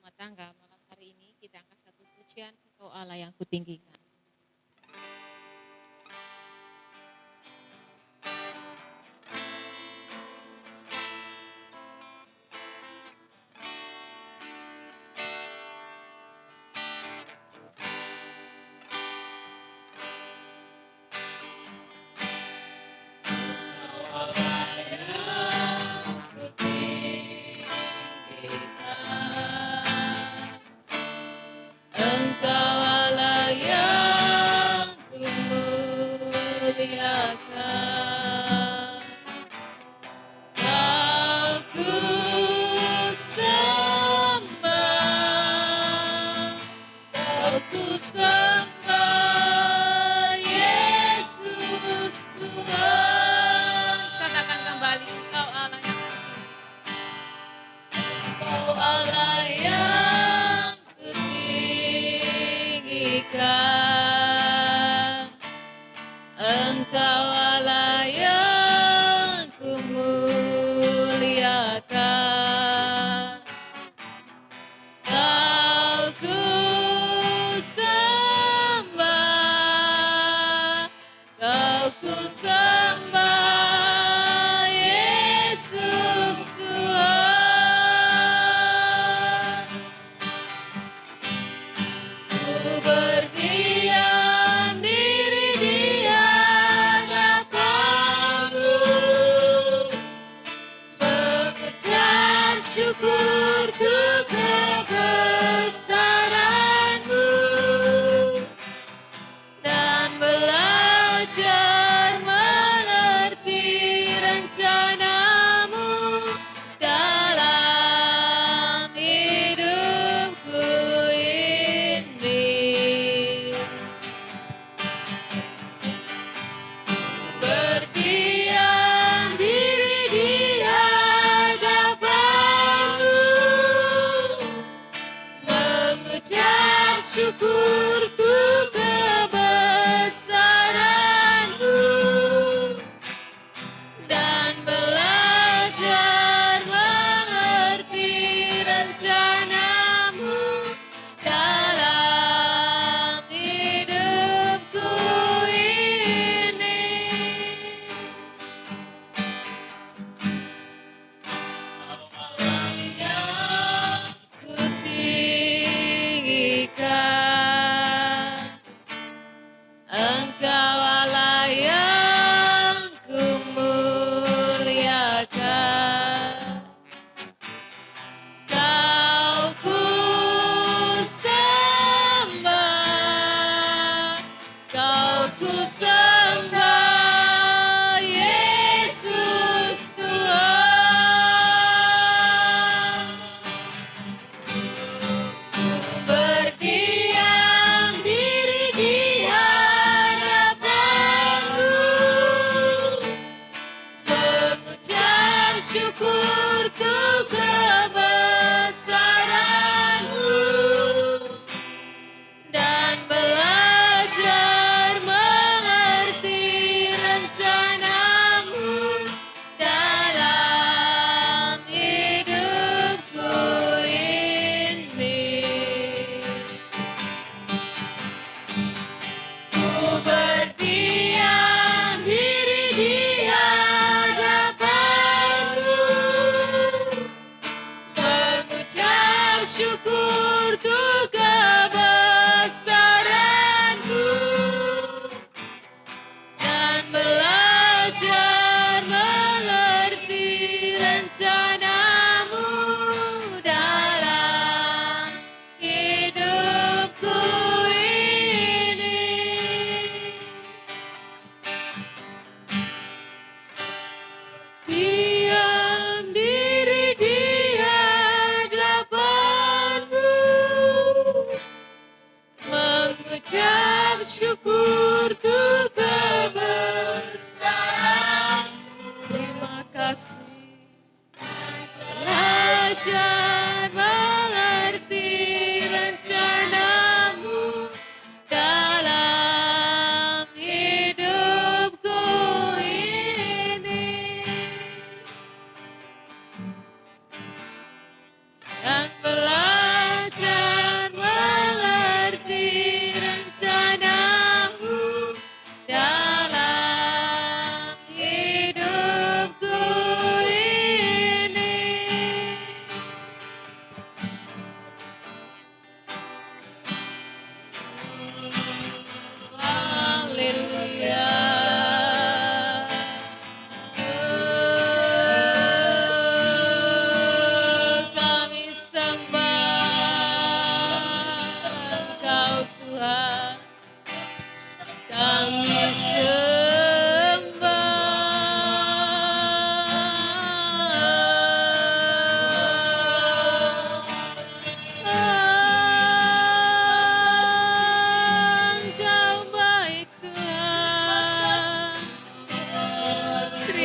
rumah tangga, malam hari ini kita angkat satu pujian, Engkau Allah yang kutinggikan. Engkau Allah yang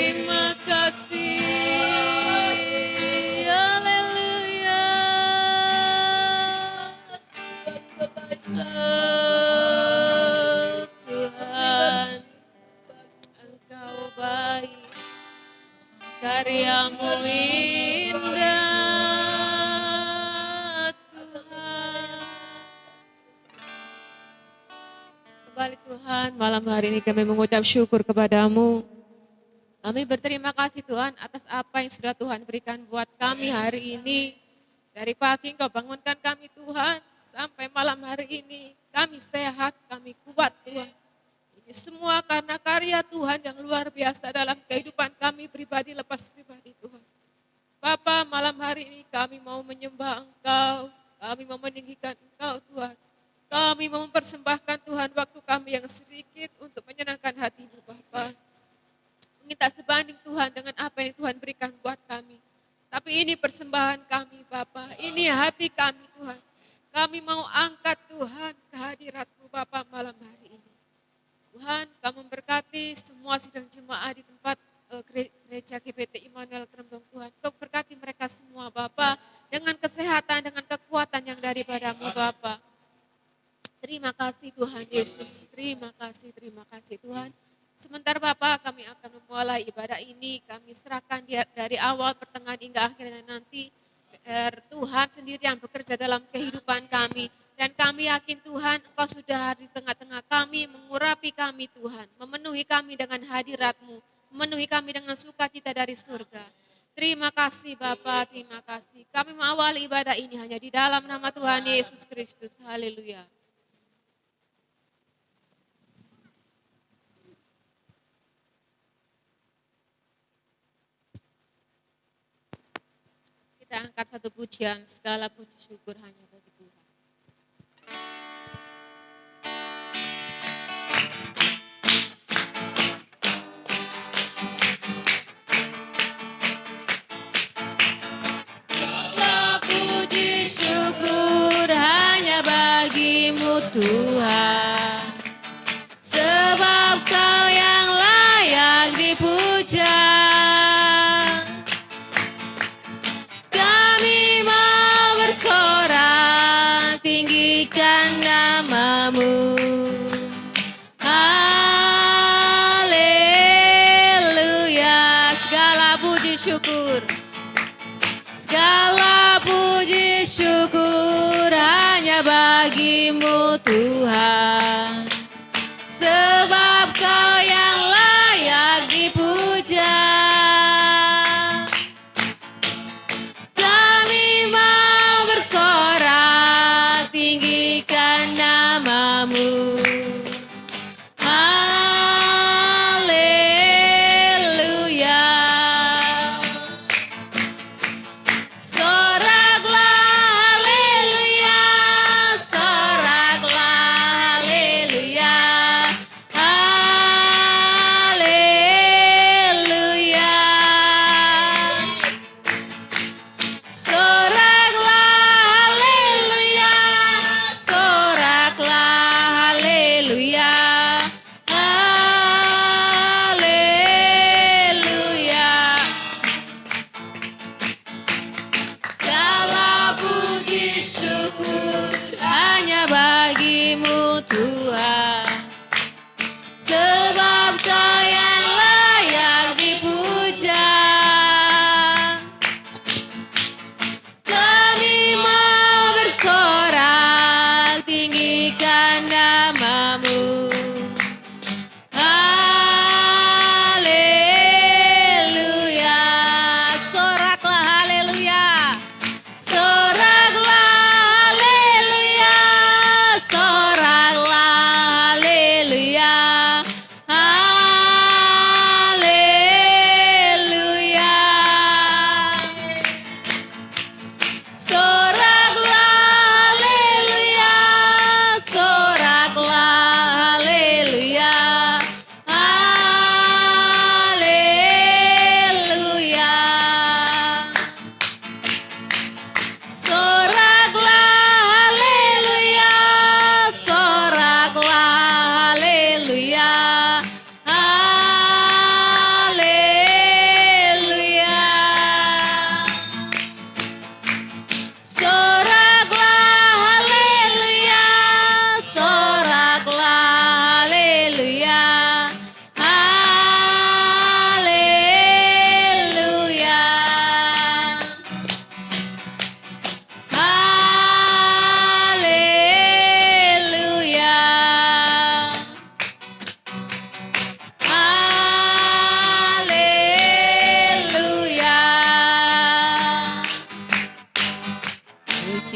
terima kasih. Haleluya. Oh, Tuhan, Engkau baik, karyamu indah, Tuhan. Kembali Tuhan, malam hari ini kami mengucap syukur kepadamu. Kami berterima kasih Tuhan atas apa yang sudah Tuhan berikan buat kami hari ini. Dari pagi Engkau bangunkan kami Tuhan, sampai malam hari ini. Kami sehat, kami kuat Tuhan. Ini semua karena karya Tuhan yang luar biasa dalam kehidupan kami pribadi lepas pribadi Tuhan. Bapa, malam hari ini kami mau menyembah Engkau, kami mau meninggikan Engkau Tuhan. Kami mau mempersembahkan Tuhan waktu kami yang sedikit untuk menyenangkan hati-Mu Bapa. Minta sebanding Tuhan dengan apa yang Tuhan berikan buat kami. Tapi ini persembahan kami Bapa, ini hati kami Tuhan. Kami mau angkat Tuhan kehadirat-Mu Bapa malam hari ini. Tuhan, Kau memberkati semua sidang jemaah di tempat gereja GBT Immanuel Kerembong Tuhan. Kau berkati mereka semua Bapa dengan kesehatan, dengan kekuatan yang daripada-Mu Bapa. Terima kasih Tuhan Yesus, terima kasih Tuhan. Sebentar Bapak, kami akan memulai ibadah ini, kami serahkan dari awal, pertengahan hingga akhirnya nanti. Tuhan sendiri yang bekerja dalam kehidupan kami. Dan kami yakin Tuhan, Engkau sudah di tengah-tengah kami, mengurapi kami Tuhan. Memenuhi kami dengan hadirat-Mu, memenuhi kami dengan sukacita dari surga. Terima kasih Bapak, terima kasih. Kami mengawali ibadah ini hanya di dalam nama Tuhan Yesus Kristus. Haleluya. Kita angkat satu pujian, segala puji syukur hanya bagi Tuhan. Segala puji syukur hanya bagi-Mu Tuhan. Sebab Kau yang layak dipuja. Haleluya, segala puji syukur hanya bagi-Mu Tuhan. Sebab Kau yang layak dipuja. Kami mau bersorak tinggikan nama-Mu. Haleluya. Soraklah haleluya, soraklah haleluya.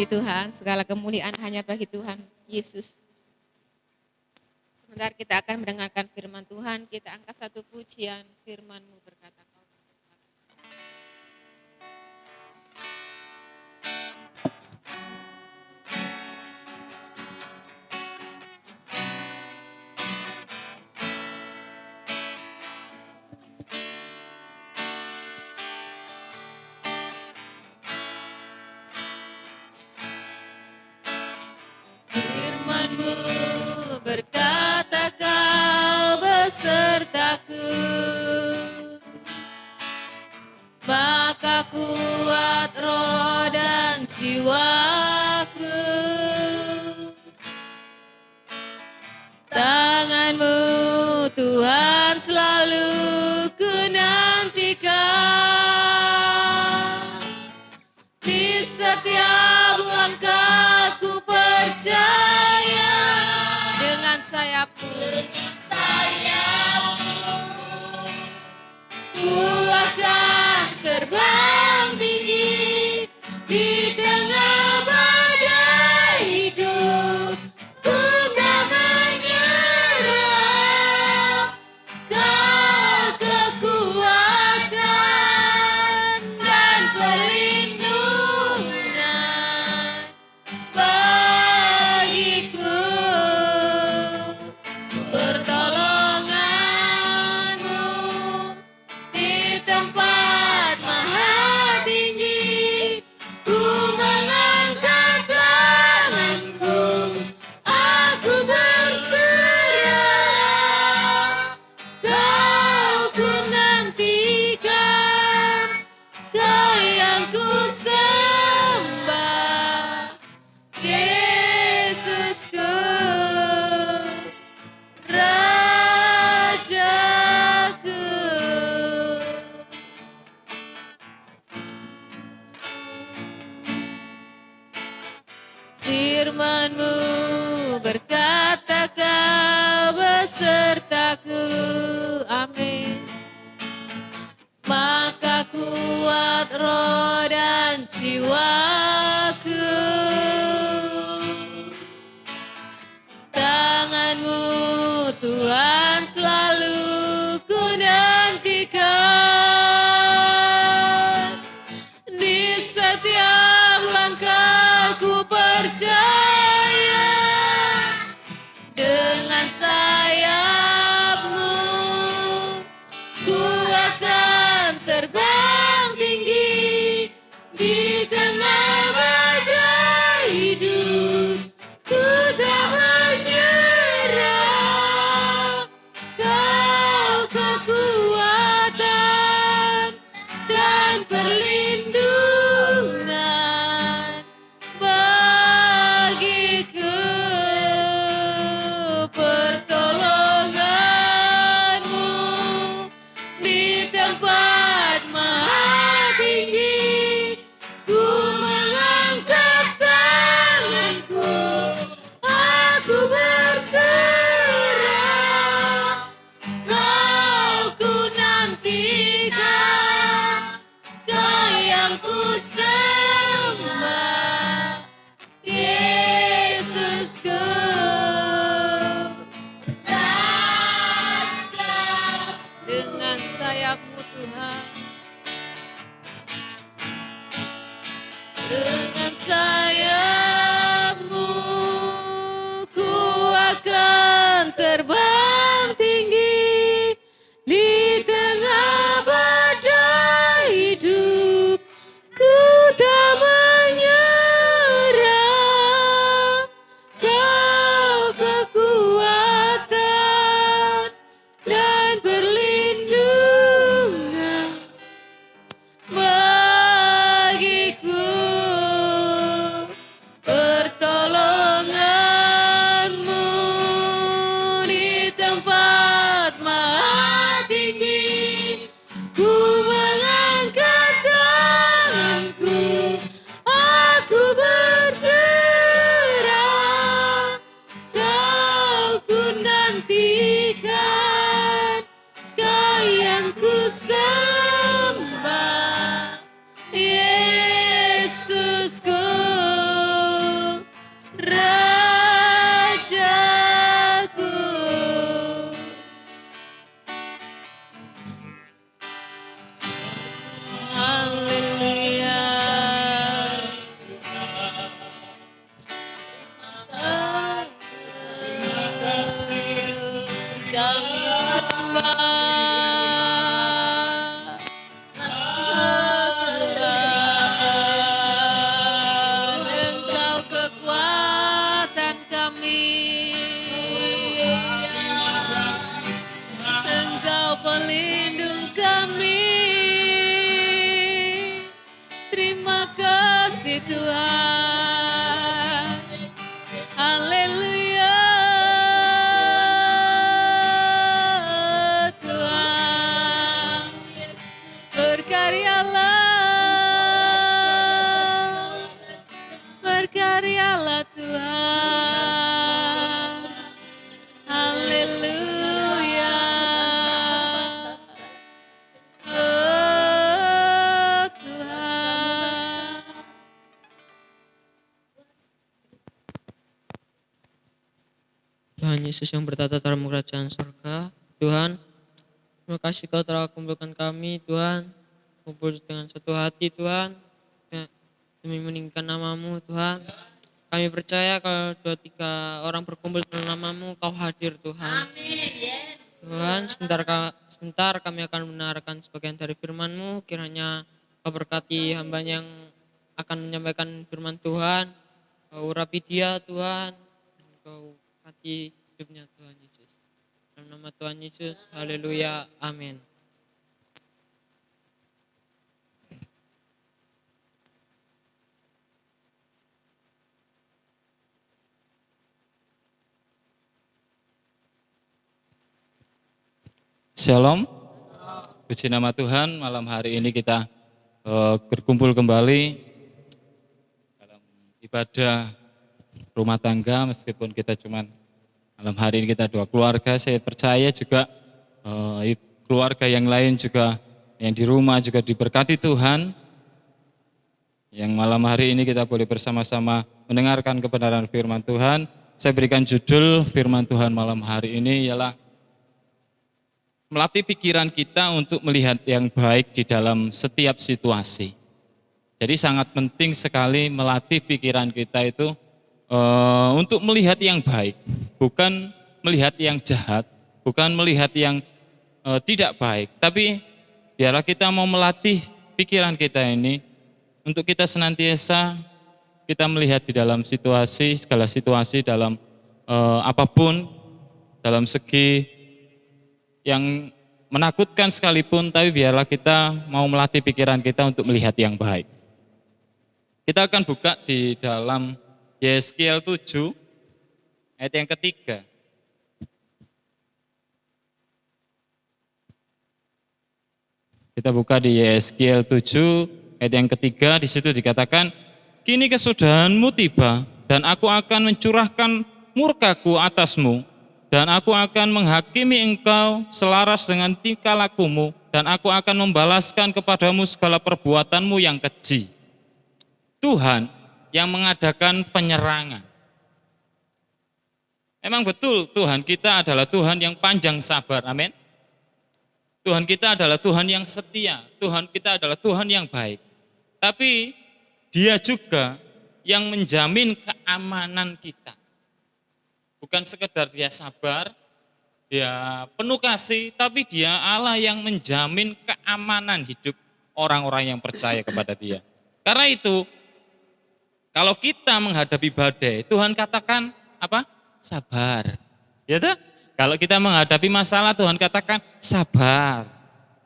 Puji Tuhan, segala kemuliaan hanya bagi Tuhan Yesus. Sebentar kita akan mendengarkan firman Tuhan, kita angkat satu pujian, firman-Mu berkata. Firman-Mu berkata Kau besertaku, maka kuat roh dan jiwaku. Tangan-Mu Tuhan selalu ku nantikan, di setiap langkah ku percaya, dengan sayap-Mu ku akan terbang tinggi di tengah badai hidup. Ku tak menyerah, Kau kekuatan dan perlindungan bagiku. Pertolongan-Mu di tempat maha tinggi, ku mengangkat tanganku, aku berserah. Kau ku nantikan, Kau yang ku sembah, Yesusku, Rajaku. Firman-Mu berkata Kau besertaku, amin. Maka kuat roh dan jiwaku. Tangan-Mu Tuhan selalu ku nantikan, di setiap langkah ku percaya, dengan sayap-Mu ku akan terbang tinggi di tengah badai hidup. Ku tak menyerah, Kau kekuatan dan perlindungan bagiku. Pertolongan-Mu di tempat maha tinggi, ku mengangkat tanganku, aku berserah. Kau ku nantikan, Kau yang ku sembah, Yesusku, Raja. Dengan sayap-Mu Tuhan, dengan sayap-Mu ku akan terbang tinggi di tengah badai hidup. Ku tak menyerah, Kau kekuatan dan perlindungan bagiku. Tuhan. Haleluya Tuhan. Berkaryalah, berkaryalah Tuhan. Haleluya. Oh Tuhan. Tuhan Yesus yang bertata dalam kerajaan surga, Tuhan, terima kasih Kau telah kumpulkan kami, Tuhan, kumpul dengan satu hati, Tuhan, demi meninggikan nama-Mu, Tuhan. Kami percaya kalau 2-3 orang berkumpul dalam nama-Mu, Kau hadir, Tuhan. Tuhan, sebentar kami akan mendengarkan sebagian dari firman-Mu, kiranya Kau berkati hamba yang akan menyampaikan firman Tuhan, Kau urapi dia, Tuhan, dan Kau berkati hidupnya, Tuhan Yesus. Dalam nama Tuhan Yesus, haleluya, amin. Shalom, puji nama Tuhan. Malam hari ini kita berkumpul kembali dalam ibadah rumah tangga, meskipun kita cuman malam hari ini kita 2 keluarga. Saya percaya juga keluarga yang lain juga yang di rumah juga diberkati Tuhan. Yang malam hari ini kita boleh bersama-sama mendengarkan kebenaran firman Tuhan. Saya berikan judul firman Tuhan malam hari ini ialah melatih pikiran kita untuk melihat yang baik di dalam setiap situasi. Jadi sangat penting sekali melatih pikiran kita itu untuk melihat yang baik, bukan melihat yang jahat, bukan melihat yang tidak baik. Tapi biarlah kita mau melatih pikiran kita ini untuk kita senantiasa kita melihat di dalam situasi, segala situasi dalam apapun, dalam segi yang menakutkan sekalipun, tapi biarlah kita mau melatih pikiran kita untuk melihat yang baik. Kita akan buka di dalam Yeskiel 7, ayat yang ketiga. Kita buka di Yeskiel 7, ayat yang ketiga, di situ dikatakan, kini kesudahanmu tiba, dan aku akan mencurahkan murkaku atasmu, dan aku akan menghakimi engkau selaras dengan tingkah lakumu, dan aku akan membalaskan kepadamu segala perbuatanmu yang keji. Tuhan yang mengadakan penyerangan. Memang betul Tuhan kita adalah Tuhan yang panjang sabar, amin. Tuhan kita adalah Tuhan yang setia, Tuhan kita adalah Tuhan yang baik. Tapi Dia juga yang menjamin keamanan kita. Bukan sekedar Dia sabar, Dia penuh kasih, tapi Dia Allah yang menjamin keamanan hidup orang-orang yang percaya kepada Dia. Karena itu, kalau kita menghadapi badai, Tuhan katakan apa? Sabar. Ya toh? Kalau kita menghadapi masalah, Tuhan katakan sabar.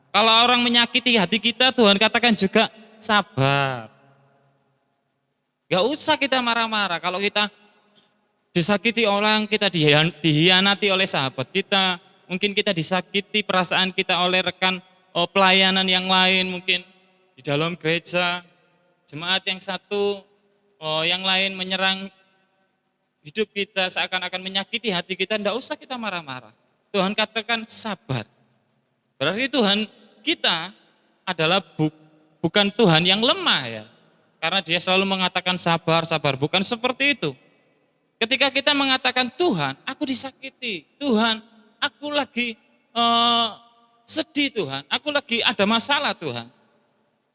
Kalau orang menyakiti hati kita, Tuhan katakan juga sabar. Gak usah kita marah-marah. Kalau kita disakiti orang, kita dihianati oleh sahabat kita, mungkin kita disakiti perasaan kita oleh rekan pelayanan yang lain, mungkin di dalam gereja, jemaat yang satu, yang lain menyerang hidup kita, seakan-akan menyakiti hati kita, tidak usah kita marah-marah. Tuhan katakan sabar. Berarti Tuhan kita adalah bukan Tuhan yang lemah ya, karena Dia selalu mengatakan sabar, sabar, bukan seperti itu. Ketika kita mengatakan Tuhan, aku disakiti, Tuhan, aku lagi sedih Tuhan, aku lagi ada masalah Tuhan,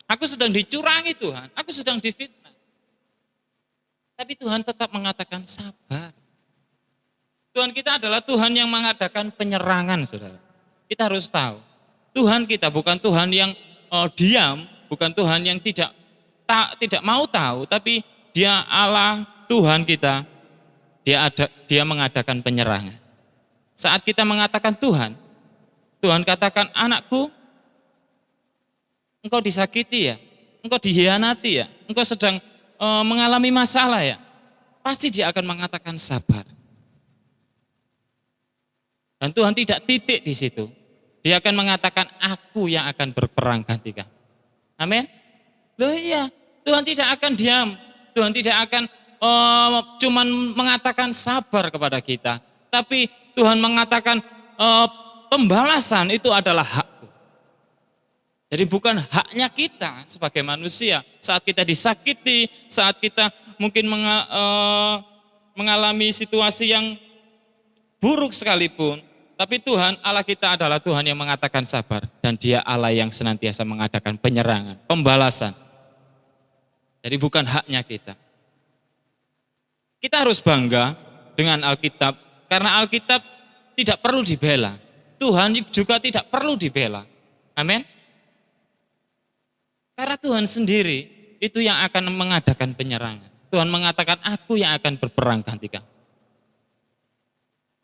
aku sedang dicurangi Tuhan, aku sedang difitnah. Tapi Tuhan tetap mengatakan sabar. Tuhan kita adalah Tuhan yang mengadakan penyerangan, saudara. Kita harus tahu, Tuhan kita bukan Tuhan yang diam, bukan Tuhan yang tidak mau tahu, tapi Dia Allah Tuhan kita. Dia mengadakan penyerangan. Saat kita mengatakan Tuhan katakan, anakku, engkau disakiti ya, engkau dihianati ya, engkau sedang mengalami masalah ya, pasti dia akan mengatakan sabar. Dan Tuhan tidak titik di situ. Dia akan mengatakan aku yang akan berperang gantikan. Amin. Loh iya, Tuhan tidak akan diam. Tuhan tidak akan cuman mengatakan sabar kepada kita. Tapi Tuhan mengatakan pembalasan itu adalah hakku. Jadi bukan haknya kita sebagai manusia. Saat kita disakiti, saat kita mungkin mengalami situasi yang buruk sekalipun. Tapi Tuhan, Allah kita adalah Tuhan yang mengatakan sabar. Dan Dia Allah yang senantiasa mengadakan penyerangan, pembalasan. Jadi bukan haknya kita. Kita harus bangga dengan Alkitab. Karena Alkitab tidak perlu dibela. Tuhan juga tidak perlu dibela. Amin. Karena Tuhan sendiri itu yang akan mengadakan penyerangan. Tuhan mengatakan aku yang akan berperang gantikan.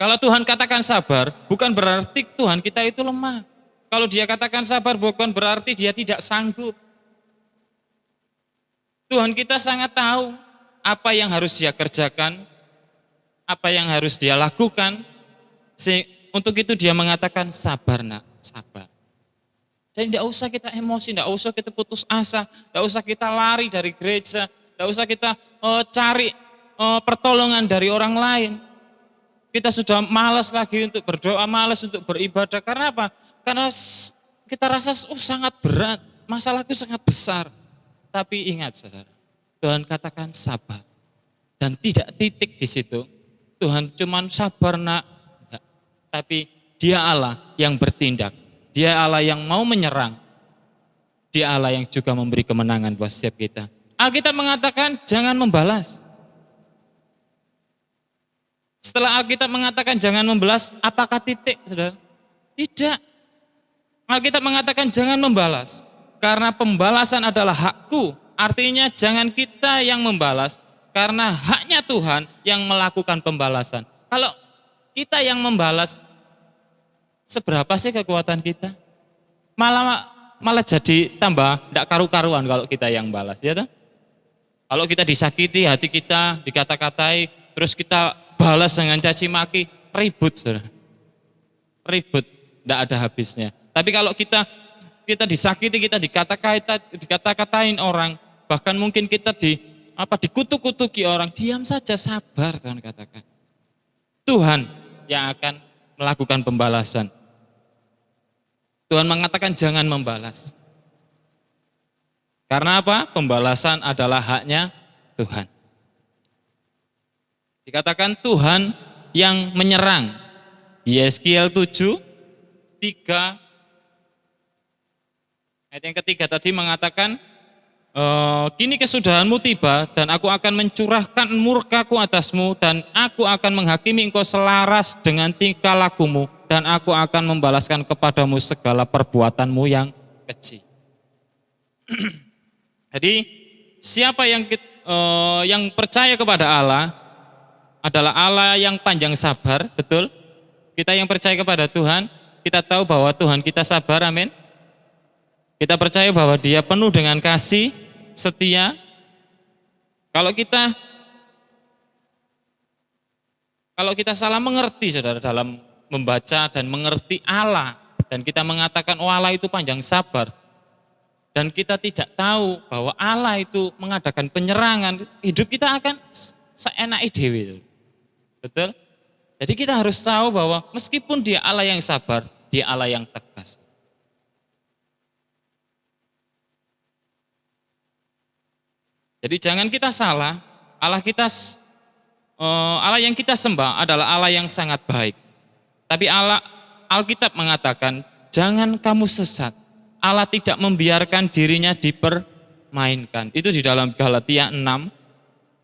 Kalau Tuhan katakan sabar, bukan berarti Tuhan kita itu lemah. Kalau Dia katakan sabar, bukan berarti Dia tidak sanggup. Tuhan kita sangat tahu apa yang harus Dia kerjakan, apa yang harus Dia lakukan. Untuk itu Dia mengatakan sabar nak, sabar. Jadi tidak usah kita emosi, tidak usah kita putus asa, tidak usah kita lari dari gereja, tidak usah kita cari pertolongan dari orang lain. Kita sudah malas lagi untuk berdoa, malas untuk beribadah. Karena apa? Karena kita rasa sangat berat, masalahku sangat besar. Tapi ingat saudara, Tuhan katakan sabar. Dan tidak titik di situ. Tuhan cuman sabar nak. Enggak. Tapi Dia Allah yang bertindak. Dia Allah yang mau menyerang. Dia Allah yang juga memberi kemenangan buat setiap kita. Alkitab mengatakan jangan membalas. Setelah Alkitab mengatakan jangan membalas, apakah titik, saudara? Tidak. Alkitab mengatakan jangan membalas. Karena pembalasan adalah hakku. Artinya jangan kita yang membalas. Karena haknya Tuhan yang melakukan pembalasan. Kalau kita yang membalas, seberapa sih kekuatan kita? Malah jadi tambah tidak karu-karuan kalau kita yang balas. Ya toh? Kalau kita disakiti, hati kita dikata-katai, terus kita balas dengan caci maki, ribut saudara. Ribut, tidak ada habisnya. Tapi kalau kita disakiti, kita dikata-katain orang, bahkan mungkin kita dikutuk-kutuki orang, diam saja, sabar Tuhan katakan. Tuhan yang akan melakukan pembalasan. Tuhan mengatakan jangan membalas. Karena apa? Pembalasan adalah haknya Tuhan. Dikatakan Tuhan yang menyerang. Yeskiel 7, 3. Ayat yang ketiga tadi mengatakan, kini kesudahanmu tiba dan aku akan mencurahkan murkaku atasmu dan aku akan menghakimi engkau selaras dengan tingkah lakumu dan aku akan membalaskan kepadamu segala perbuatanmu yang keji. Jadi siapa yang percaya kepada Allah adalah Allah yang panjang sabar, betul? Kita yang percaya kepada Tuhan, kita tahu bahwa Tuhan kita sabar, amin. Kita percaya bahwa Dia penuh dengan kasih, setia. Kalau kita salah mengerti saudara dalam membaca dan mengerti Allah, dan kita mengatakan oh Allah itu panjang sabar, dan kita tidak tahu bahwa Allah itu mengadakan penyerangan, hidup kita akan seenak dewe. Betul? Jadi kita harus tahu bahwa meskipun Dia Allah yang sabar, Dia Allah yang tegas. Jadi jangan kita salah, Allah yang kita sembah adalah Allah yang sangat baik. Tapi Alkitab mengatakan, jangan kamu sesat. Allah tidak membiarkan dirinya dipermainkan. Itu di dalam Galatia 6,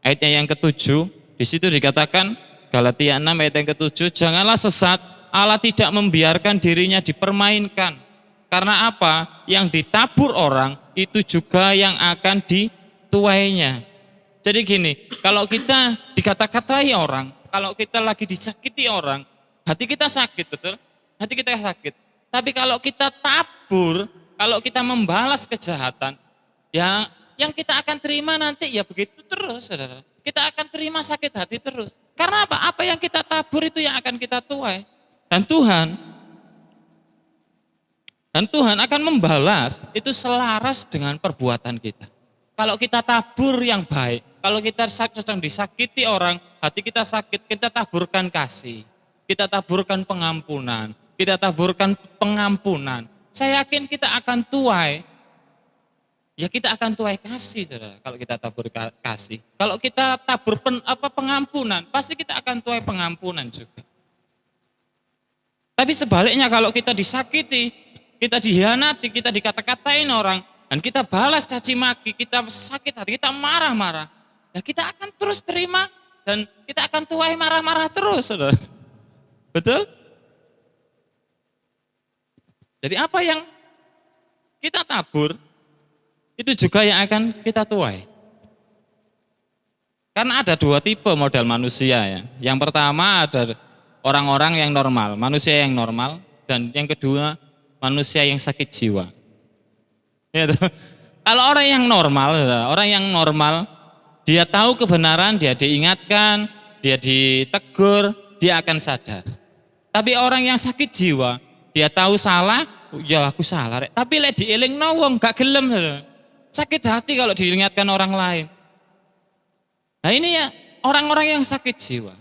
ayatnya yang ke-7. Di situ dikatakan, Galatia 6 ayat yang ke-7, janganlah sesat, Allah tidak membiarkan dirinya dipermainkan. Karena apa? Yang ditabur orang, itu juga yang akan dituainya. Jadi gini, kalau kita dikata-katai orang, kalau kita lagi disakiti orang, hati kita sakit, betul? Hati kita sakit. Tapi kalau kita tabur, kalau kita membalas kejahatan, ya yang kita akan terima nanti ya begitu terus, saudara. Kita akan terima sakit hati terus. Karena apa? Apa yang kita tabur itu yang akan kita tuai. Dan Tuhan akan membalas itu selaras dengan perbuatan kita. Kalau kita tabur yang baik, kalau kita sedang disakiti orang, hati kita sakit, kita taburkan kasih, kita taburkan pengampunan, kita taburkan pengampunan. Saya yakin kita akan tuai, ya kita akan tuai kasih, saudara. Kalau kita tabur kasih, kalau kita tabur pengampunan, pasti kita akan tuai pengampunan juga. Tapi sebaliknya kalau kita disakiti, kita dihianati, kita dikata-katain orang, dan kita balas caci maki, kita sakit hati, kita marah-marah, ya kita akan terus terima dan kita akan tuai marah-marah terus, saudara. Betul? Jadi apa yang kita tabur, itu juga yang akan kita tuai. Karena ada dua tipe model manusia ya. Yang pertama ada orang-orang yang normal, manusia yang normal, dan yang kedua manusia yang sakit jiwa. Ya, kalau orang yang normal, dia tahu kebenaran, dia diingatkan, dia ditegur, dia akan sadar. Tapi orang yang sakit jiwa, dia tahu salah, ya aku salah, tapi lek dielingno wong gak gelem. Sakit hati kalau diingatkan orang lain. Nah ini ya orang-orang yang sakit jiwa.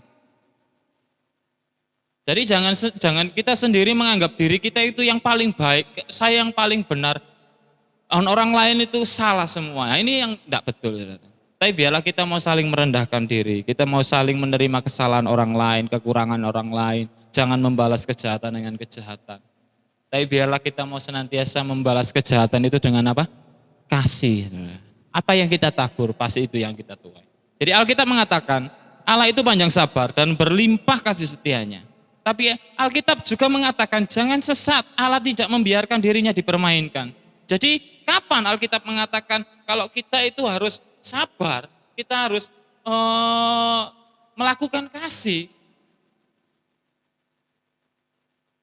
Jadi jangan kita sendiri menganggap diri kita itu yang paling baik, saya yang paling benar. Orang lain itu salah semua. Ini yang tidak betul. Tapi biarlah kita mau saling merendahkan diri, kita mau saling menerima kesalahan orang lain, kekurangan orang lain. Jangan membalas kejahatan dengan kejahatan. Tapi biarlah kita mau senantiasa membalas kejahatan itu dengan apa? Kasih. Apa yang kita tabur, pasti itu yang kita tuai. Jadi Alkitab mengatakan, Allah itu panjang sabar dan berlimpah kasih setianya. Tapi Alkitab juga mengatakan jangan sesat, Allah tidak membiarkan dirinya dipermainkan. Jadi kapan Alkitab mengatakan kalau kita itu harus sabar, kita harus melakukan kasih.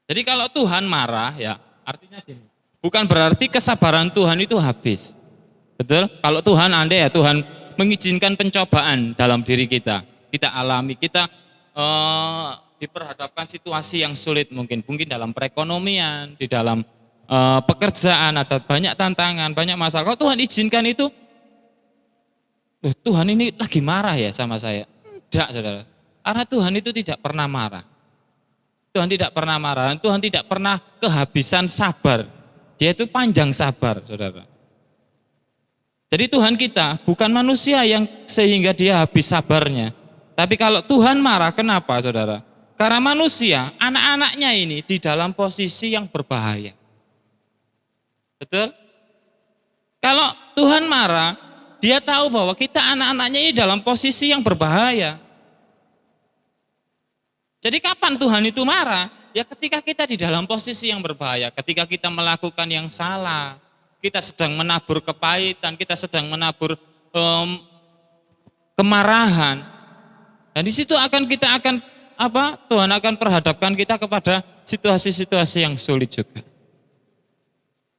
Jadi kalau Tuhan marah ya artinya gini, bukan berarti kesabaran Tuhan itu habis. Betul? Kalau Tuhan andai ya Tuhan mengizinkan pencobaan dalam diri kita alami, kita diperhadapkan situasi yang sulit mungkin dalam perekonomian, di dalam pekerjaan ada banyak tantangan, banyak masalah. Kalau Tuhan izinkan itu, Tuhan ini lagi marah ya sama saya. Tidak, saudara. Karena Tuhan itu tidak pernah marah. Tuhan tidak pernah marah, Tuhan tidak pernah kehabisan sabar. Dia itu panjang sabar, saudara. Jadi Tuhan kita bukan manusia yang sehingga dia habis sabarnya. Tapi kalau Tuhan marah, kenapa, saudara? Karena manusia, anak-anaknya ini di dalam posisi yang berbahaya. Betul? Kalau Tuhan marah, dia tahu bahwa kita anak-anaknya ini dalam posisi yang berbahaya. Jadi kapan Tuhan itu marah? Ya ketika kita di dalam posisi yang berbahaya, ketika kita melakukan yang salah, kita sedang menabur kepahitan, kita sedang menabur kemarahan. Dan di situ Tuhan akan perhadapkan kita kepada situasi-situasi yang sulit juga.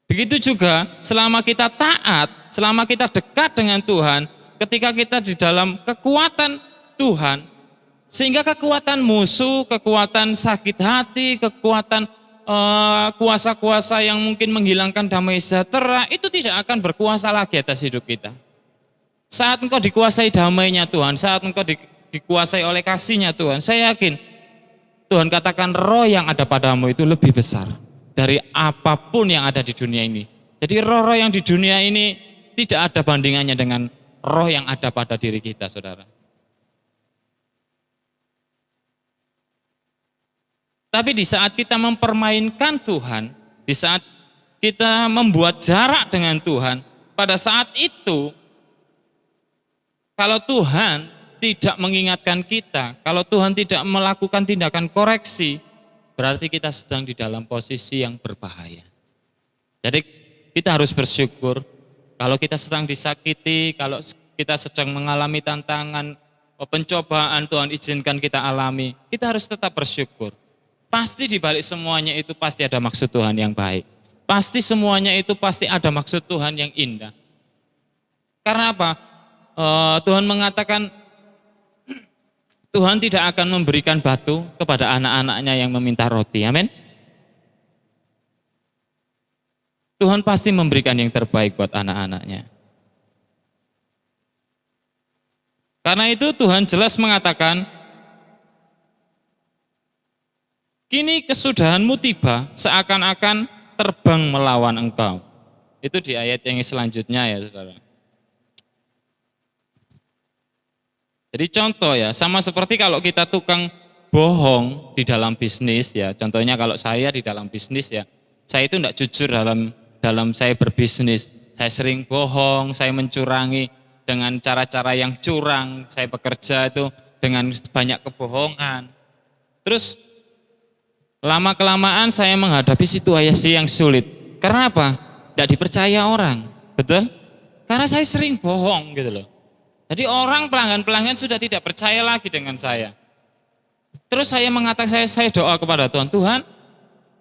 Begitu juga selama kita taat, selama kita dekat dengan Tuhan, ketika kita di dalam kekuatan Tuhan, sehingga kekuatan musuh, kekuatan sakit hati, kekuatan kuasa-kuasa yang mungkin menghilangkan damai sejahtera, itu tidak akan berkuasa lagi atas hidup kita. Saat engkau dikuasai damainya Tuhan, saat engkau dikuasai oleh kasihnya Tuhan, saya yakin Tuhan katakan roh yang ada padamu itu lebih besar dari apapun yang ada di dunia ini. Jadi roh-roh yang di dunia ini tidak ada bandingannya dengan roh yang ada pada diri kita, saudara. Tapi di saat kita mempermainkan Tuhan, di saat kita membuat jarak dengan Tuhan, pada saat itu kalau Tuhan tidak mengingatkan kita, kalau Tuhan tidak melakukan tindakan koreksi, berarti kita sedang di dalam posisi yang berbahaya. Jadi kita harus bersyukur kalau kita sedang disakiti, kalau kita sedang mengalami tantangan, pencobaan Tuhan izinkan kita alami, kita harus tetap bersyukur. Pasti di balik semuanya itu pasti ada maksud Tuhan yang baik. Pasti semuanya itu pasti ada maksud Tuhan yang indah. Karena apa? Tuhan mengatakan Tuhan tidak akan memberikan batu kepada anak-anaknya yang meminta roti. Amin. Tuhan pasti memberikan yang terbaik buat anak-anaknya. Karena itu Tuhan jelas mengatakan, kini kesudahanmu tiba seakan-akan terbang melawan engkau. Itu di ayat yang selanjutnya ya saudara. Jadi contoh ya, sama seperti kalau kita tukang bohong di dalam bisnis ya. Contohnya kalau saya di dalam bisnis ya, saya itu tidak jujur dalam saya berbisnis. Saya sering bohong, saya mencurangi dengan cara-cara yang curang. Saya bekerja itu dengan banyak kebohongan. Terus lama-kelamaan saya menghadapi situasi yang sulit. Karena apa? Tidak dipercaya orang, betul? Karena saya sering bohong gitu loh. Jadi orang pelanggan-pelanggan sudah tidak percaya lagi dengan saya. Terus saya mengatakan, saya doa kepada Tuhan, Tuhan,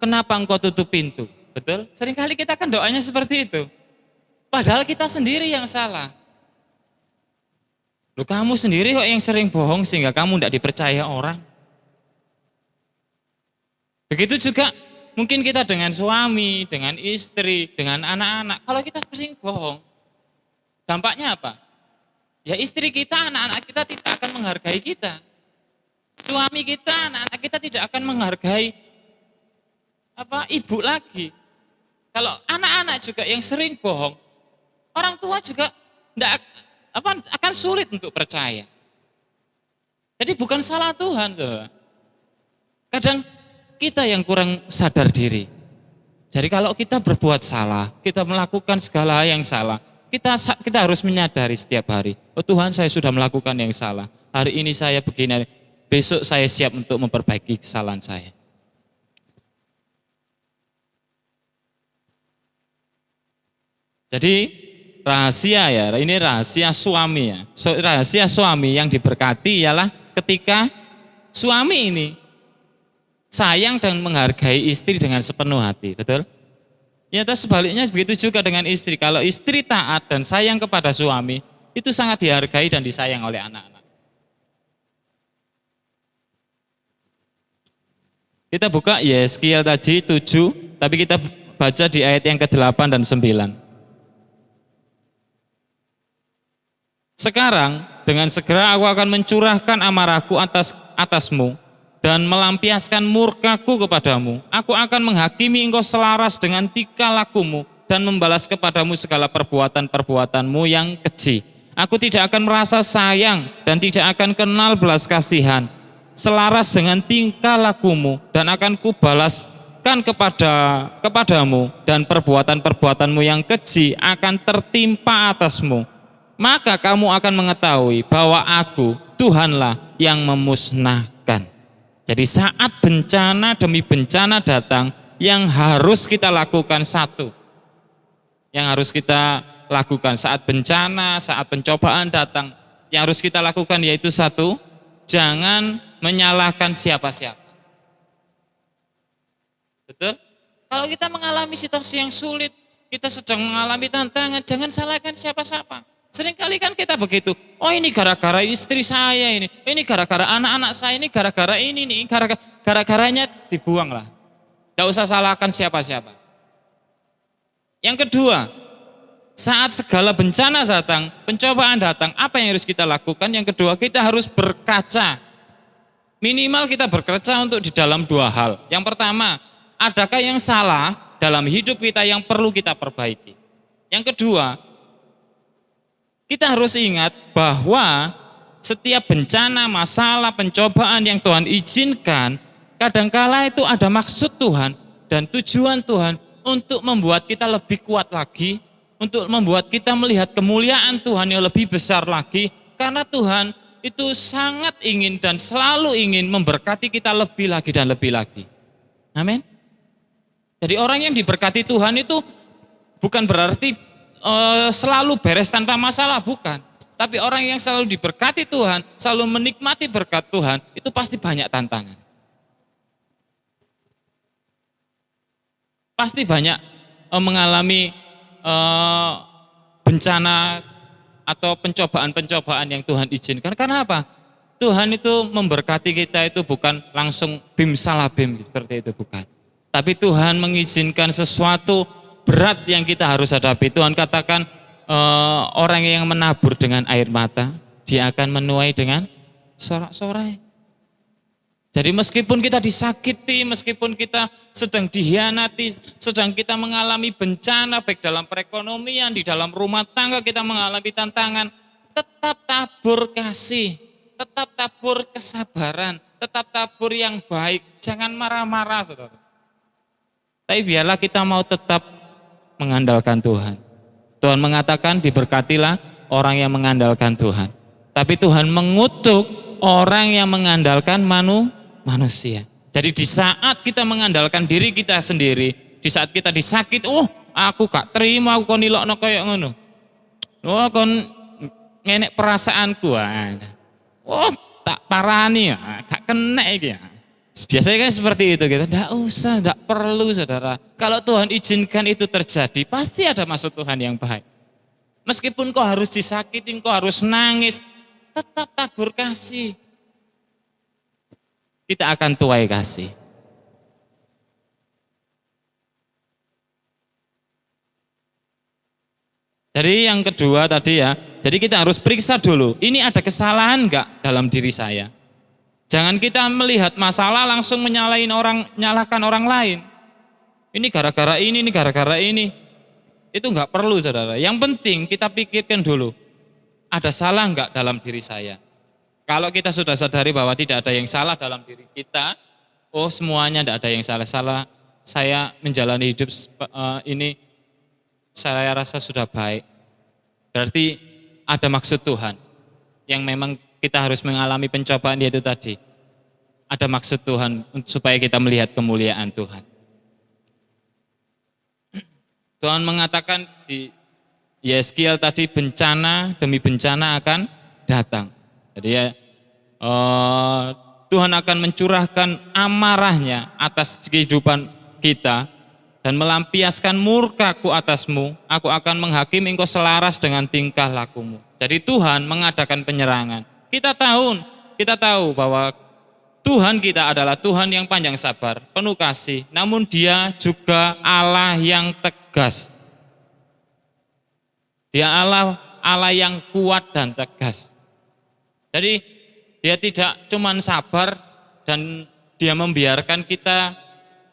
kenapa engkau tutup pintu? Betul? Seringkali kita kan doanya seperti itu. Padahal kita sendiri yang salah. Loh, kamu sendiri kok yang sering bohong sehingga kamu tidak dipercaya orang. Begitu juga mungkin kita dengan suami, dengan istri, dengan anak-anak. Kalau kita sering bohong, dampaknya apa? Ya istri kita, anak-anak kita tidak akan menghargai kita. Suami kita, anak-anak kita tidak akan menghargai ibu lagi. Kalau anak-anak juga yang sering bohong, orang tua juga akan sulit untuk percaya. Jadi bukan salah Tuhan, saudara. Kadang kita yang kurang sadar diri. Jadi kalau kita berbuat salah, kita melakukan segala yang salah, kita harus menyadari setiap hari, oh Tuhan saya sudah melakukan yang salah, hari ini saya begini, besok saya siap untuk memperbaiki kesalahan saya. Jadi rahasia ya, ini rahasia suami ya. Rahasia suami yang diberkati ialah ketika suami ini sayang dan menghargai istri dengan sepenuh hati, betul? Ya, terus sebaliknya begitu juga dengan istri. Kalau istri taat dan sayang kepada suami, itu sangat dihargai dan disayang oleh anak-anak. Kita buka Yeskiel tadi 7, tapi kita baca di ayat yang ke-8 dan 9. Sekarang dengan segera aku akan mencurahkan amarahku atasmu dan melampiaskan murkaku kepadamu. Aku akan menghakimi engkau selaras dengan tingkah lakumu dan membalas kepadamu segala perbuatan-perbuatanmu yang keji. Aku tidak akan merasa sayang dan tidak akan kenal belas kasihan, selaras dengan tingkah lakumu, dan akan kubalaskan kepadamu dan perbuatan-perbuatanmu yang keji akan tertimpa atasmu. Maka kamu akan mengetahui bahwa aku Tuhanlah yang memusnahkan. Jadi saat bencana demi bencana datang, yang harus kita lakukan satu. Yang harus kita lakukan saat bencana, saat pencobaan datang, yang harus kita lakukan yaitu satu, jangan menyalahkan siapa-siapa. Betul? Kalau kita mengalami situasi yang sulit, kita sedang mengalami tantangan, jangan salahkan siapa-siapa. Seringkali kan kita begitu, oh ini gara-gara istri saya ini gara-gara anak-anak saya, ini gara-gara ini nih, gara-garanya dibuang lah. Gak usah salahkan siapa-siapa. Yang kedua, saat segala bencana datang, pencobaan datang, apa yang harus kita lakukan? Yang kedua, kita harus berkaca. Minimal kita berkaca untuk di dalam dua hal. Yang pertama, adakah yang salah dalam hidup kita yang perlu kita perbaiki? Yang kedua, kita harus ingat bahwa setiap bencana, masalah, pencobaan yang Tuhan izinkan, kadangkala itu ada maksud Tuhan dan tujuan Tuhan untuk membuat kita lebih kuat lagi, untuk membuat kita melihat kemuliaan Tuhan yang lebih besar lagi, karena Tuhan itu sangat ingin dan selalu ingin memberkati kita lebih lagi dan lebih lagi. Amin. Jadi orang yang diberkati Tuhan itu bukan berarti selalu beres tanpa masalah, bukan. Tapi orang yang selalu diberkati Tuhan, selalu menikmati berkat Tuhan, itu pasti banyak tantangan. Pasti banyak mengalami bencana atau pencobaan-pencobaan yang Tuhan izinkan. Karena apa? Tuhan itu memberkati kita itu bukan langsung bim salabim seperti itu, bukan. Tapi Tuhan mengizinkan sesuatu berat yang kita harus hadapi. Tuhan katakan orang yang menabur dengan air mata, dia akan menuai dengan sorak-sorai. Jadi meskipun kita disakiti, meskipun kita sedang dihianati, sedang kita mengalami bencana baik dalam perekonomian, di dalam rumah tangga kita mengalami tantangan, tetap tabur kasih, tetap tabur kesabaran, tetap tabur yang baik, jangan marah-marah saudara. Tapi biarlah kita mau tetap mengandalkan Tuhan. Tuhan mengatakan diberkatilah orang yang mengandalkan Tuhan. Tapi Tuhan mengutuk orang yang mengandalkan manusia. Jadi di saat kita mengandalkan diri kita sendiri, di saat kita disakit, aku gak terima, aku kon nilokno koyo ngono. Kon ngenek perasaanku. Tak parani ya, gak kena iki ya. Biasanya kan seperti itu gitu. Enggak usah, enggak perlu saudara. Kalau Tuhan izinkan itu terjadi, pasti ada maksud Tuhan yang baik. Meskipun kau harus disakitin, kau harus nangis, tetap tabur kasih. Kita akan tuai kasih. Jadi yang kedua tadi ya, jadi kita harus periksa dulu, ini ada kesalahan enggak dalam diri saya? Jangan kita melihat masalah langsung nyalahkan orang lain. Ini gara-gara ini gara-gara ini. Itu enggak perlu saudara. Yang penting kita pikirkan dulu, ada salah enggak dalam diri saya? Kalau kita sudah sadari bahwa tidak ada yang salah dalam diri kita, semuanya tidak ada yang salah. Saya menjalani hidup ini, saya rasa sudah baik. Berarti ada maksud Tuhan. Yang memang kita harus mengalami pencobaan itu tadi. Ada maksud Tuhan supaya kita melihat kemuliaan Tuhan. Tuhan mengatakan di Yeskiel tadi bencana demi bencana akan datang. Jadi ya Tuhan akan mencurahkan amarahnya atas kehidupan kita dan melampiaskan murkaku atasmu. Aku akan menghakimi engkau selaras dengan tingkah lakumu. Jadi Tuhan mengadakan penyerangan. Kita tahu bahwa Tuhan kita adalah Tuhan yang panjang sabar, penuh kasih. Namun Dia juga Allah yang tegas. Dia Allah yang kuat dan tegas. Jadi Dia tidak cuma sabar dan Dia membiarkan kita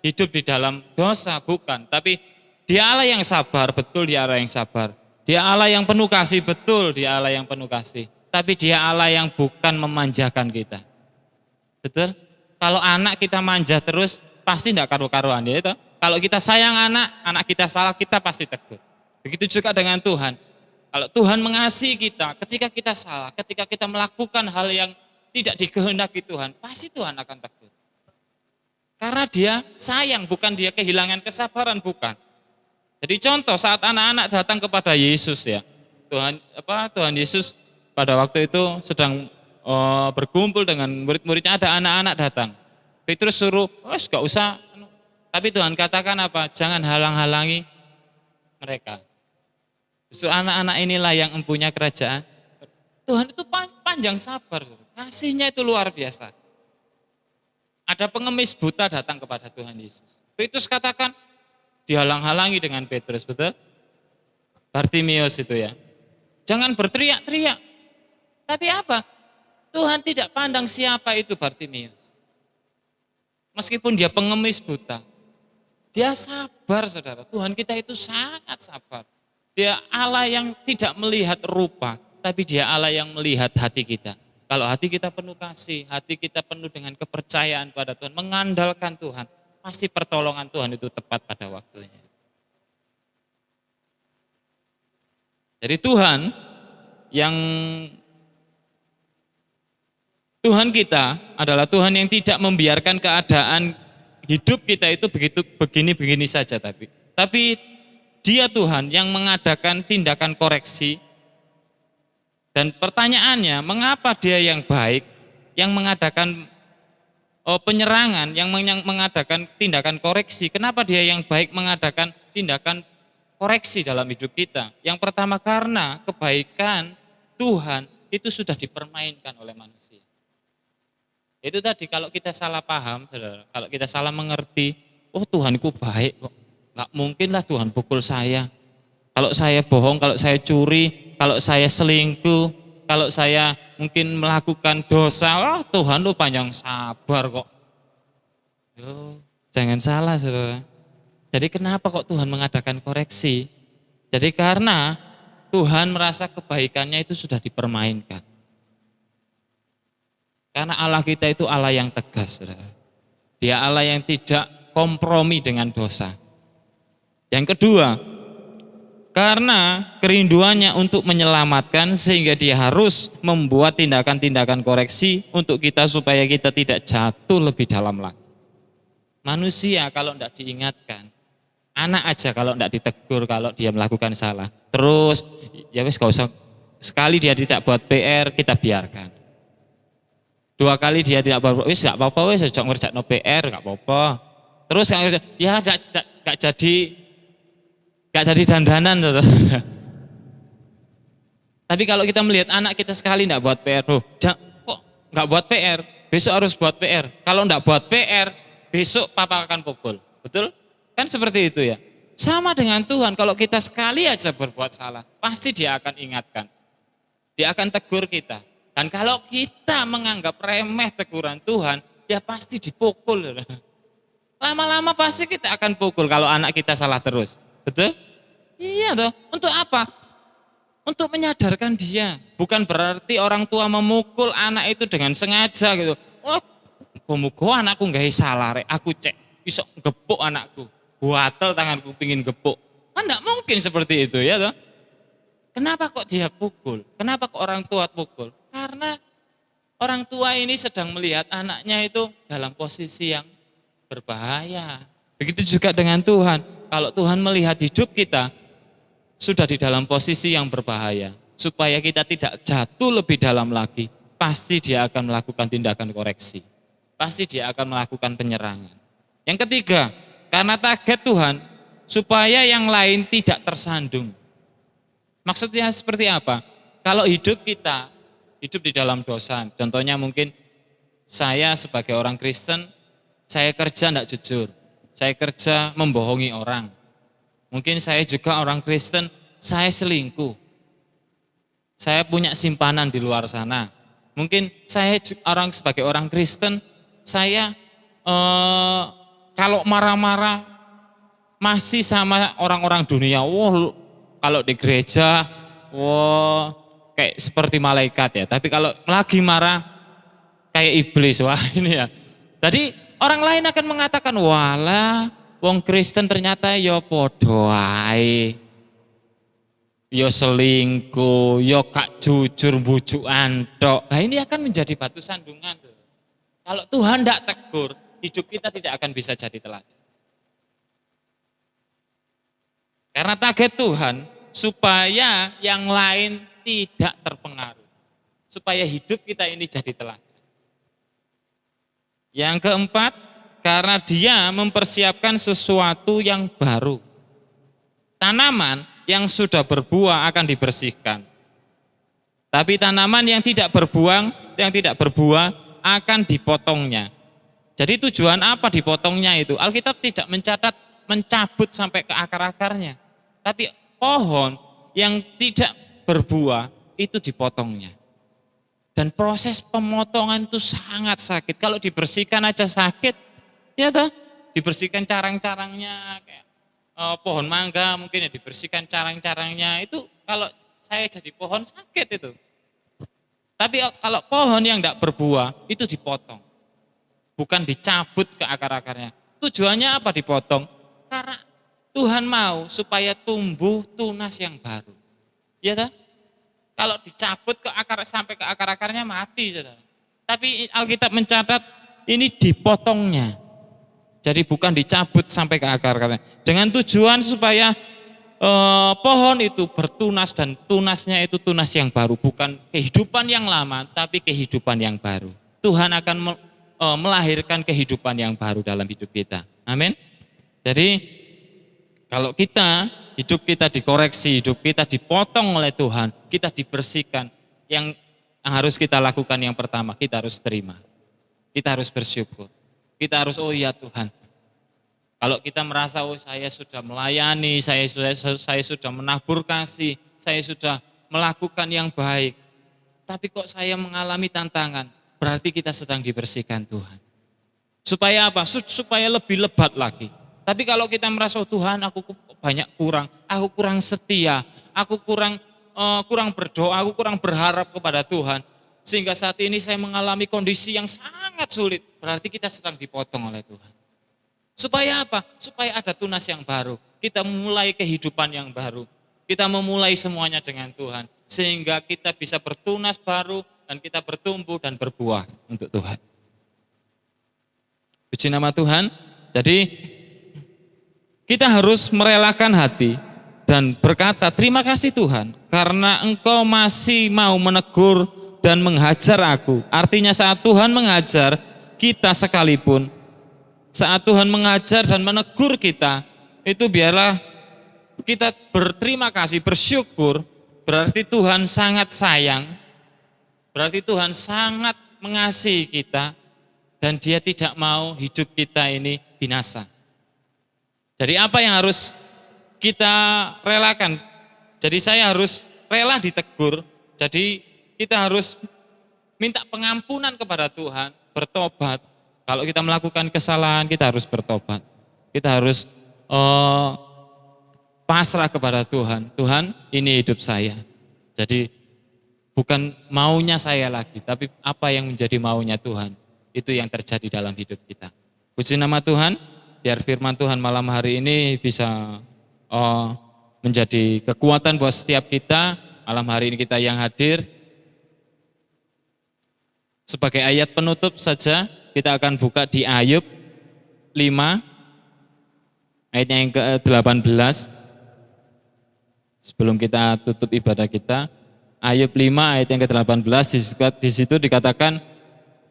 hidup di dalam dosa, bukan. Tapi Dia Allah yang sabar, betul Dia Allah yang sabar. Dia Allah yang penuh kasih, betul Dia Allah yang penuh kasih. Tapi Dia Allah yang bukan memanjakan kita. Betul? Kalau anak kita manja terus, pasti tidak karu-karuan. Ya itu. Kalau kita sayang anak kita salah, kita pasti tegur. Begitu juga dengan Tuhan. Kalau Tuhan mengasihi kita, ketika kita salah, ketika kita melakukan hal yang tidak dikehendaki Tuhan, pasti Tuhan akan tegur. Karena Dia sayang, bukan Dia kehilangan kesabaran, bukan. Jadi contoh saat anak-anak datang kepada Yesus ya, Tuhan Yesus pada waktu itu sedang berkumpul dengan murid-muridnya, ada anak-anak datang. Petrus suruh, gak usah. Tapi Tuhan katakan apa? Jangan halang-halangi mereka. Justru anak-anak inilah yang empunya kerajaan. Tuhan itu panjang sabar. Kasihnya itu luar biasa. Ada pengemis buta datang kepada Tuhan Yesus. Petrus katakan, dihalang-halangi dengan Petrus, betul? Bartimius itu ya. Jangan berteriak-teriak. Tapi apa? Tuhan tidak pandang siapa itu Bartimius. Meskipun dia pengemis buta. Dia sabar saudara. Tuhan kita itu sangat sabar. Dia Allah yang tidak melihat rupa. Tapi Dia Allah yang melihat hati kita. Kalau hati kita penuh kasih, hati kita penuh dengan kepercayaan pada Tuhan, mengandalkan Tuhan, pasti pertolongan Tuhan itu tepat pada waktunya. Jadi Tuhan kita adalah Tuhan yang tidak membiarkan keadaan hidup kita itu begini saja. Tapi Dia Tuhan yang mengadakan tindakan koreksi. Dan pertanyaannya, mengapa Dia yang baik, yang mengadakan penyerangan, yang mengadakan tindakan koreksi? Kenapa Dia yang baik mengadakan tindakan koreksi dalam hidup kita? Yang pertama karena kebaikan Tuhan itu sudah dipermainkan oleh manusia. Itu tadi kalau kita salah paham, saudara, kalau kita salah mengerti, oh Tuhanku baik kok. Enggak mungkinlah Tuhan pukul saya. Kalau saya bohong, kalau saya curi, kalau saya selingkuh, kalau saya mungkin melakukan dosa, wah Tuhan lu panjang sabar kok. Yo, jangan salah saudara. Jadi kenapa kok Tuhan mengadakan koreksi? Jadi karena Tuhan merasa kebaikannya itu sudah dipermainkan. Karena Allah kita itu Allah yang tegas, saudara. Dia Allah yang tidak kompromi dengan dosa. Yang kedua, karena kerinduannya untuk menyelamatkan sehingga dia harus membuat tindakan-tindakan koreksi untuk kita supaya kita tidak jatuh lebih dalam lagi. Manusia kalau tidak diingatkan, anak aja kalau tidak ditegur kalau dia melakukan salah, terus ya wes gak usah, sekali dia tidak buat PR kita biarkan. 2 kali dia tidak buat, wes gak apa-apa, wes sejak ngerjakan PR gak apa-apa. Terus ya gak jadi dandanan. Tapi kalau kita melihat anak kita sekali tidak buat PR, kok nggak buat PR, besok harus buat PR. Kalau nggak buat PR, besok papa akan pukul. Betul? Kan seperti itu ya. Sama dengan Tuhan, kalau kita sekali aja berbuat salah, pasti dia akan ingatkan. Dia akan tegur kita. Dan kalau kita menganggap remeh teguran Tuhan, ya pasti dipukul. Lama-lama pasti kita akan pukul kalau anak kita salah terus. Betul? Iya toh. Untuk apa? Untuk menyadarkan dia. Bukan berarti orang tua memukul anak itu dengan sengaja gitu. Oh, muga anakku nggak salah rek. Aku cek bisa gepuk anakku. Guatel tanganku pingin gepuk. Kan enggak mungkin seperti itu ya toh. Kenapa kok dia pukul? Kenapa kok orang tua pukul? Karena orang tua ini sedang melihat anaknya itu dalam posisi yang berbahaya. Begitu juga dengan Tuhan. Kalau Tuhan melihat hidup kita sudah di dalam posisi yang berbahaya, supaya kita tidak jatuh lebih dalam lagi, pasti dia akan melakukan tindakan koreksi. Pasti dia akan melakukan penyerangan. Yang ketiga, karena target Tuhan, supaya yang lain tidak tersandung. Maksudnya seperti apa? Kalau hidup kita, hidup di dalam dosa, contohnya mungkin saya sebagai orang Kristen, saya kerja tidak jujur, saya kerja membohongi orang. Mungkin saya juga orang Kristen, saya selingkuh. Saya punya simpanan di luar sana. Mungkin saya sebagai orang Kristen, saya kalau marah-marah masih sama orang-orang dunia. Wah, kalau di gereja, wah kayak seperti malaikat ya. Tapi kalau lagi marah kayak iblis. Wah ini ya. Jadi orang lain akan mengatakan, walah, wong Kristen ternyata ya podo ae. Ya selingkuh, ya gak jujur bujuk antok. Nah ini akan menjadi batu sandungan. Kalau Tuhan tidak tegur, hidup kita tidak akan bisa jadi teladan. Karena target Tuhan, supaya yang lain tidak terpengaruh. Supaya hidup kita ini jadi teladan. Yang keempat, karena dia mempersiapkan sesuatu yang baru. Tanaman yang sudah berbuah akan dibersihkan. Tapi tanaman yang tidak berbuah akan dipotongnya. Jadi tujuan apa dipotongnya itu? Alkitab tidak mencatat mencabut sampai ke akar-akarnya. Tapi pohon yang tidak berbuah itu dipotongnya. Dan proses pemotongan itu sangat sakit. Kalau dibersihkan aja sakit, ya toh, dibersihkan carang-carangnya kayak pohon mangga mungkin ya dibersihkan carang-carangnya itu kalau saya jadi pohon sakit itu. Tapi kalau pohon yang tidak berbuah itu dipotong. Bukan dicabut ke akar-akarnya. Tujuannya apa dipotong? Karena Tuhan mau supaya tumbuh tunas yang baru. Ya toh? Kalau dicabut ke akar sampai ke akar-akarnya mati. Saudara. Tapi Alkitab mencatat ini dipotongnya. Jadi bukan dicabut sampai ke akar-akarnya. Dengan tujuan supaya pohon itu bertunas dan tunasnya itu tunas yang baru. Bukan kehidupan yang lama tapi kehidupan yang baru. Tuhan akan melahirkan kehidupan yang baru dalam hidup kita. Amin. Jadi kalau hidup kita dikoreksi, hidup kita dipotong oleh Tuhan, kita dibersihkan, yang harus kita lakukan yang pertama, kita harus terima. Kita harus bersyukur. Kita harus, oh ya Tuhan. Kalau kita merasa, oh saya sudah melayani, saya sudah menabur kasih, saya sudah melakukan yang baik. Tapi kok saya mengalami tantangan, berarti kita sedang dibersihkan Tuhan. Supaya apa? Supaya lebih lebat lagi. Tapi kalau kita merasa, oh Tuhan aku banyak kurang, aku kurang setia, aku kurang berdoa, aku kurang berharap kepada Tuhan. Sehingga saat ini saya mengalami kondisi yang sangat sulit. Berarti kita sedang dipotong oleh Tuhan. Supaya apa? Supaya ada tunas yang baru. Kita memulai kehidupan yang baru. Kita memulai semuanya dengan Tuhan. Sehingga kita bisa bertunas baru dan kita bertumbuh dan berbuah untuk Tuhan. Puji nama Tuhan. Jadi kita harus merelakan hati dan berkata, terima kasih Tuhan, karena Engkau masih mau menegur dan menghajar aku. Artinya saat Tuhan mengajar kita sekalipun, saat Tuhan mengajar dan menegur kita, itu biarlah kita berterima kasih, bersyukur, berarti Tuhan sangat sayang, berarti Tuhan sangat mengasihi kita, dan Dia tidak mau hidup kita ini binasa. Jadi apa yang harus kita relakan? Jadi saya harus rela ditegur. Jadi kita harus minta pengampunan kepada Tuhan, bertobat. Kalau kita melakukan kesalahan, kita harus bertobat. Kita harus pasrah kepada Tuhan. Tuhan, ini hidup saya. Jadi bukan maunya saya lagi, tapi apa yang menjadi maunya Tuhan. Itu yang terjadi dalam hidup kita. Puji nama Tuhan. Biar firman Tuhan malam hari ini bisa menjadi kekuatan buat setiap kita. Malam hari ini kita yang hadir. Sebagai ayat penutup saja, kita akan buka di Ayub 5, ayatnya yang ke-18. Sebelum kita tutup ibadah kita, Ayub 5 ayat yang ke-18, di situ dikatakan,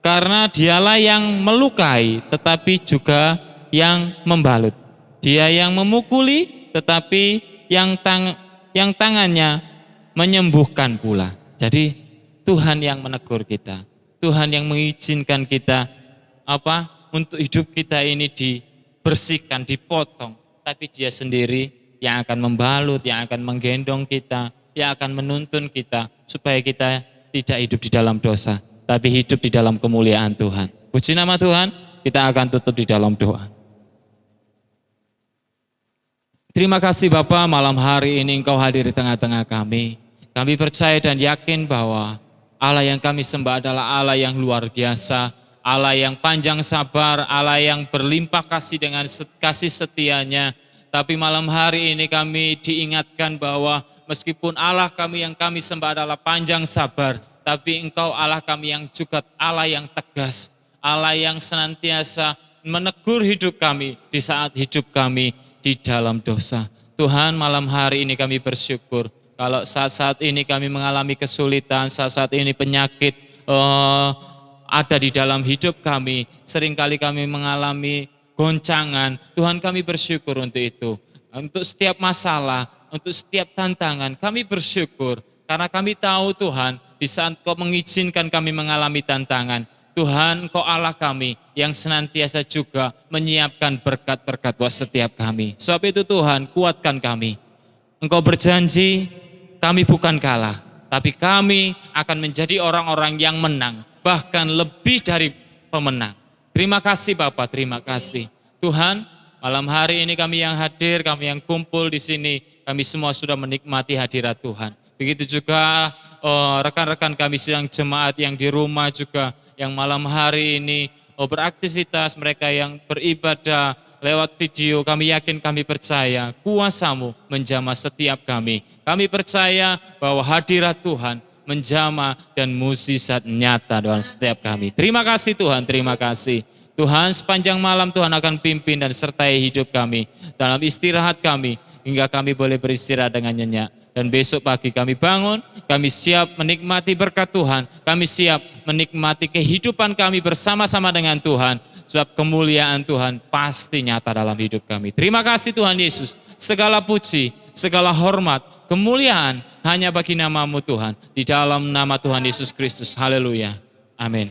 karena dialah yang melukai tetapi juga yang membalut. Dia yang memukuli tetapi yang tangannya menyembuhkan pula. Jadi Tuhan yang menegur kita. Tuhan yang mengizinkan kita untuk hidup kita ini dibersihkan, dipotong. Tapi Dia sendiri yang akan membalut, yang akan menggendong kita, yang akan menuntun kita supaya kita tidak hidup di dalam dosa, tapi hidup di dalam kemuliaan Tuhan. Puji nama Tuhan, kita akan tutup di dalam doa. Terima kasih Bapa, malam hari ini Engkau hadir di tengah-tengah kami. Kami percaya dan yakin bahwa Allah yang kami sembah adalah Allah yang luar biasa, Allah yang panjang sabar, Allah yang berlimpah kasih dengan kasih setianya. Tapi malam hari ini kami diingatkan bahwa meskipun Allah kami yang kami sembah adalah panjang sabar, tapi Engkau Allah kami yang juga Allah yang tegas, Allah yang senantiasa menegur hidup kami di saat hidup kami di dalam dosa. Tuhan, malam hari ini kami bersyukur kalau saat-saat ini kami mengalami kesulitan, saat-saat ini penyakit ada di dalam hidup kami, seringkali kami mengalami goncangan. Tuhan, kami bersyukur untuk itu. Untuk setiap masalah, untuk setiap tantangan, kami bersyukur karena kami tahu Tuhan, di saat Kau mengizinkan kami mengalami tantangan, Tuhan, Kau Allah kami yang senantiasa juga menyiapkan berkat-berkat buat setiap kami. Sebab itu Tuhan, kuatkan kami. Engkau berjanji, kami bukan kalah, tapi kami akan menjadi orang-orang yang menang, bahkan lebih dari pemenang. Terima kasih Bapak, terima kasih. Tuhan, malam hari ini kami yang hadir, kami yang kumpul di sini, kami semua sudah menikmati hadirat Tuhan. Begitu juga rekan-rekan kami sedang jemaat yang di rumah juga, yang malam hari ini beraktivitas, mereka yang beribadah lewat video, kami yakin, kami percaya kuasa-Mu menjamah setiap kami. Kami percaya bahwa hadirat Tuhan menjamah dan mukjizat nyata dalam setiap kami. Terima kasih Tuhan, terima kasih. Tuhan, sepanjang malam Tuhan akan pimpin dan sertai hidup kami, dalam istirahat kami, hingga kami boleh beristirahat dengan nyenyak. Dan besok pagi kami bangun, kami siap menikmati berkat Tuhan, kami siap menikmati kehidupan kami bersama-sama dengan Tuhan, Sebab kemuliaan Tuhan pasti nyata dalam hidup kami. Terima kasih Tuhan Yesus. Segala puji, segala hormat, kemuliaan hanya bagi nama-Mu Tuhan. Di dalam nama Tuhan Yesus Kristus. Haleluya. Amin.